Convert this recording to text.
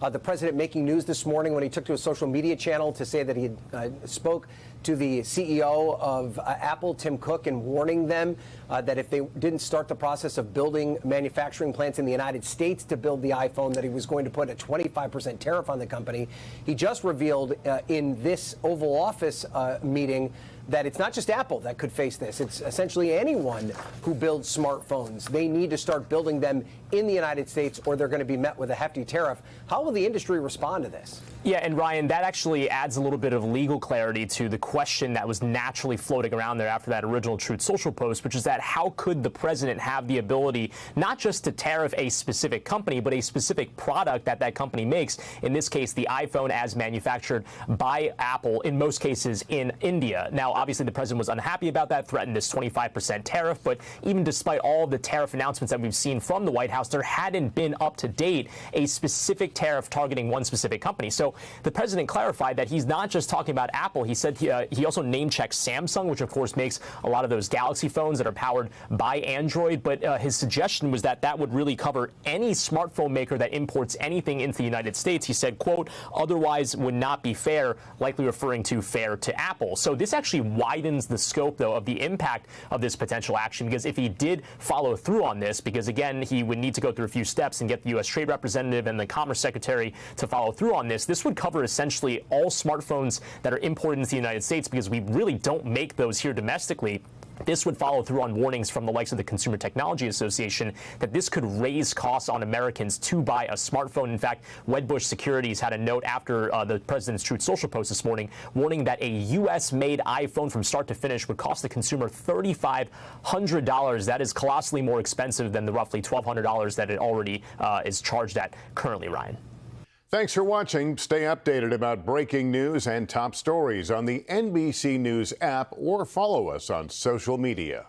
The president making news this morning when he took to a social media channel to say that he spoke to the CEO of Apple, Tim Cook, and warning them that if they didn't start the process of building manufacturing plants in the United States to build the iPhone, that he was going to put a 25% tariff on the company. He just revealed in this Oval Office meeting that it's not just Apple that could face this. It's essentially anyone who builds smartphones. They need to start building them in the United States or they're going to be met with a hefty tariff. How will the industry respond to this? Yeah, and Ryan, that actually adds a little bit of legal clarity to the question that was naturally floating around there after that original Truth Social post, which is that how could the president have the ability not just to tariff a specific company, but a specific product that that company makes, in this case, the iPhone as manufactured by Apple, in most cases in India. Now, obviously, the president was unhappy about that, threatened this 25% tariff, but even despite all of the tariff announcements that we've seen from the White House, there hadn't been up to date a specific tariff targeting one specific company. So the president clarified that he's not just talking about Apple. He said he also name-checked Samsung, which of course makes a lot of those Galaxy phones that are powered by Android. But his suggestion was that that would really cover any smartphone maker that imports anything into the United States. He said, quote, otherwise would not be fair, likely referring to fair to Apple. So this actually widens the scope, though, of the impact of this potential action, because if he did follow through on this, because again, he would need to go through a few steps and get the U.S. Trade Representative and the Commerce Secretary to follow through on this, this would cover essentially all smartphones that are imported into the United States, because we really don't make those here domestically. This would follow through on warnings from the likes of the Consumer Technology Association that this could raise costs on Americans to buy a smartphone. In fact, Wedbush Securities had a note after the president's Truth Social post this morning warning that a U.S.-made iPhone from start to finish would cost the consumer $3,500. That is colossally more expensive than the roughly $1,200 that it already is charged at currently, Ryan. Thanks for watching. Stay updated about breaking news and top stories on the NBC News app or follow us on social media.